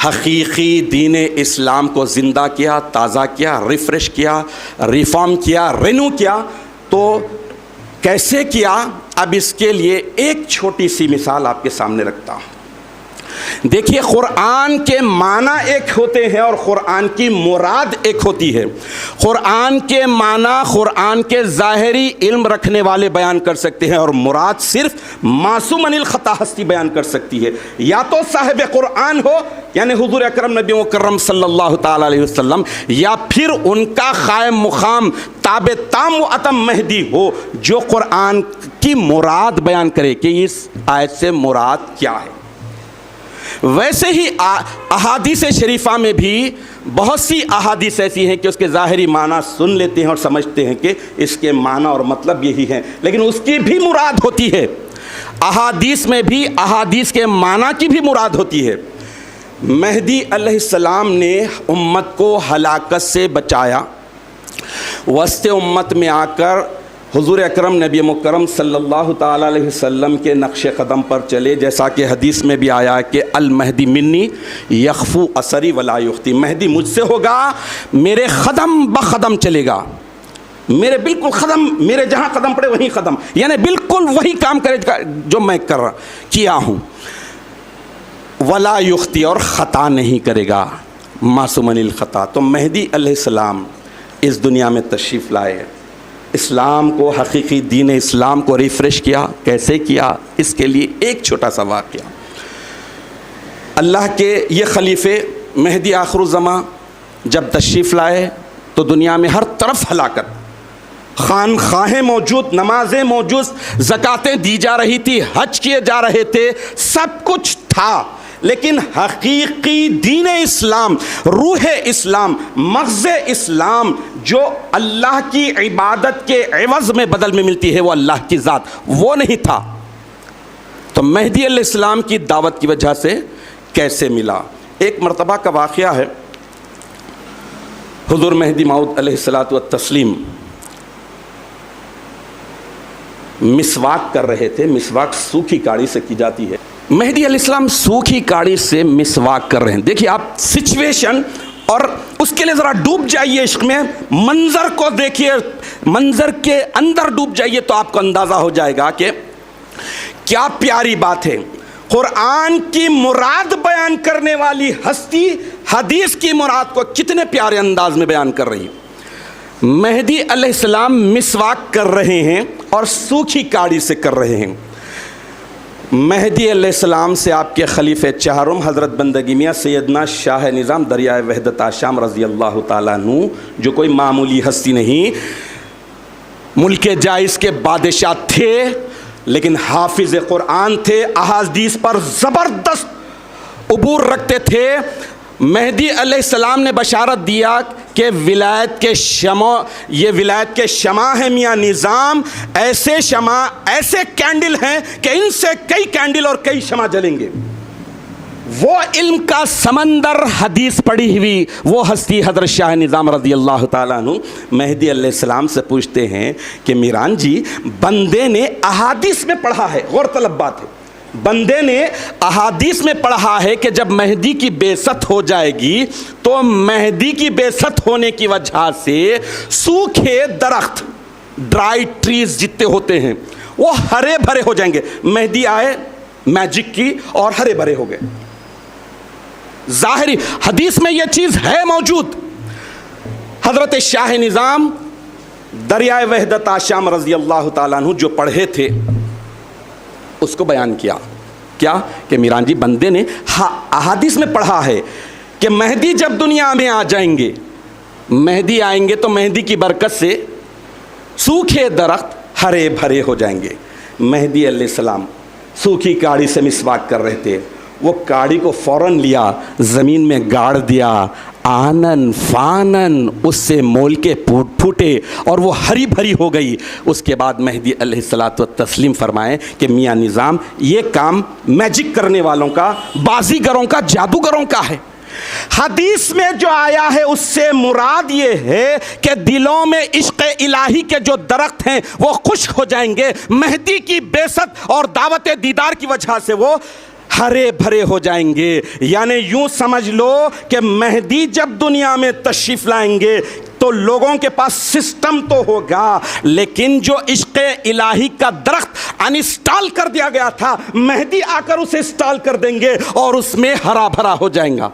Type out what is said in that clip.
حقیقی دین اسلام کو زندہ کیا، تازہ کیا، ریفریش کیا، ریفارم کیا، رینو کیا، تو کیسے کیا؟ اب اس کے لیے ایک چھوٹی سی مثال آپ کے سامنے رکھتا ہوں۔ دیکھیے، قرآن کے معنی ایک ہوتے ہیں اور قرآن کی مراد ایک ہوتی ہے۔ قرآن کے معنی قرآن کے ظاہری علم رکھنے والے بیان کر سکتے ہیں، اور مراد صرف معصوم عن الخطا ہستی بیان کر سکتی ہے، یا تو صاحب قرآن ہو یعنی حضور اکرم نبی مکرم صلی اللہ تعالی علیہ وسلم، یا پھر ان کا قائم مقام تابع تام و اتم مہدی ہو جو قرآن کی مراد بیان کرے کہ اس آیت سے مراد کیا ہے۔ ویسے ہی احادیث شریفہ میں بھی بہت سی احادیث ایسی ہیں کہ اس کے ظاہری معنی سن لیتے ہیں اور سمجھتے ہیں کہ اس کے معنی اور مطلب یہی ہے، لیکن اس کی بھی مراد ہوتی ہے۔ احادیث میں بھی احادیث کے معنی کی بھی مراد ہوتی ہے۔ مہدی علیہ السلام نے امت کو ہلاکت سے بچایا، وسط امت میں آ کر حضور اکرم نبی مکرم صلی اللہ تعالیٰ علیہ وسلم کے نقش قدم پر چلے، جیسا کہ حدیث میں بھی آیا کہ المہدی منی یخفو اثری ولا یختی، مہدی مجھ سے ہوگا، میرے قدم بقدم چلے گا، میرے بالکل قدم، میرے جہاں قدم پڑے وہیں قدم، یعنی بالکل وہی کام کرے جو میں کیا ہوں، ولا یختی، اور خطا نہیں کرے گا، معصوم عن الخطا۔ تو مہدی علیہ السلام اس دنیا میں تشریف لائے، اسلام کو، حقیقی دین اسلام کو ریفریش کیا۔ کیسے کیا؟ اس کے لیے ایک چھوٹا سا واقعہ۔ اللہ کے یہ خلیفے مہدی آخر الزماں جب تشریف لائے تو دنیا میں ہر طرف ہلاکت، خانقاہیں موجود، نمازیں موجود، زکاتیں دی جا رہی تھی، حج کیے جا رہے تھے، سب کچھ تھا، لیکن حقیقی دین اسلام، روح اسلام، مغز اسلام جو اللہ کی عبادت کے عوض میں بدل میں ملتی ہے، وہ اللہ کی ذات، وہ نہیں تھا۔ تو مہدی علیہ السلام کی دعوت کی وجہ سے کیسے ملا؟ ایک مرتبہ کا واقعہ ہے، حضور مہدی موعود علیہ الصلاۃ والتسلیم مسواک کر رہے تھے۔ مسواک سوکھی کاڑی سے کی جاتی ہے۔ مہدی علیہ السلام سوکھی کاڑی سے مسواک کر رہے ہیں۔ دیکھیے آپ سچویشن، اور اس کے لیے ذرا ڈوب جائیے عشق میں، منظر کو دیکھیے، منظر کے اندر ڈوب جائیے تو آپ کو اندازہ ہو جائے گا کہ کیا پیاری بات ہے۔ قرآن کی مراد بیان کرنے والی ہستی حدیث کی مراد کو کتنے پیارے انداز میں بیان کر رہی ہے۔ مہدی علیہ السلام مسواک کر رہے ہیں اور سوکھی کاڑی سے کر رہے ہیں۔ مہدی علیہ السلام سے آپ کے خلیفہ چہارم حضرت بندگی میاں سیدنا شاہ نظام دریائے وحدت آشام رضی اللہ تعالیٰ عنہ، جو کوئی معمولی ہستی نہیں، ملک جائز کے بادشاہ تھے، لیکن حافظ قرآن تھے، احادیث پر زبردست عبور رکھتے تھے۔ مہدی علیہ السلام نے بشارت دیا کہ ولایت کے شمع، یہ ولایت کے شمع ہے میاں نظام، ایسے شمع، ایسے کینڈل ہیں کہ ان سے کئی کینڈل اور کئی شمع جلیں گے۔ وہ علم کا سمندر حدیث پڑھی ہوئی وہ ہستی حضرت شاہ نظام رضی اللہ تعالیٰ عنہ مہدی علیہ السلام سے پوچھتے ہیں کہ میران جی، بندے نے احادیث میں پڑھا ہے، غور طلب بات ہے، بندے نے احادیث میں پڑھا ہے کہ جب مہدی کی بعثت ہو جائے گی تو مہدی کی بعثت ہونے کی وجہ سے سوکھے درخت، ڈرائی ٹریز جتنے ہوتے ہیں وہ ہرے بھرے ہو جائیں گے۔ مہدی آئے، میجک کی، اور ہرے بھرے ہو گئے۔ ظاہری حدیث میں یہ چیز ہے موجود۔ حضرت شاہ نظام دریائے وحدت آشام رضی اللہ تعالیٰ عنہ جو پڑھے تھے اس کو بیان کیا، کیا کہ میران جی، بندے نے احادیث میں پڑھا ہے کہ مہدی جب دنیا میں آ جائیں گے، مہدی آئیں گے تو مہدی کی برکت سے سوکھے درخت ہرے بھرے ہو جائیں گے۔ مہدی علیہ السلام سوکھی کاڑی سے مسواک کر رہے تھے، وہ کاڑی کو فوراً لیا، زمین میں گاڑ دیا، آنن فانن اس سے مول کے پھوٹے اور وہ ہری بھری ہو گئی۔ اس کے بعد مہدی علیہ الصلاۃ والتسلیم فرمائیں کہ میاں نظام، یہ کام میجک کرنے والوں کا، بازیگروں کا، جادوگروں کا ہے۔ حدیث میں جو آیا ہے اس سے مراد یہ ہے کہ دلوں میں عشق الہی کے جو درخت ہیں وہ خشک ہو جائیں گے۔ مہدی کی بعثت اور دعوت دیدار کی وجہ سے وہ ہرے بھرے ہو جائیں گے. یعنی یوں سمجھ لو کہ مہدی جب دنیا میں تشریف لائیں گے تو لوگوں کے پاس سسٹم تو ہوگا، لیکن جو عشق الہی کا درخت انسٹال کر دیا گیا تھا، مہدی آ کر اسے انسٹال کر دیں گے اور اس میں ہرا بھرا ہو جائیں گا.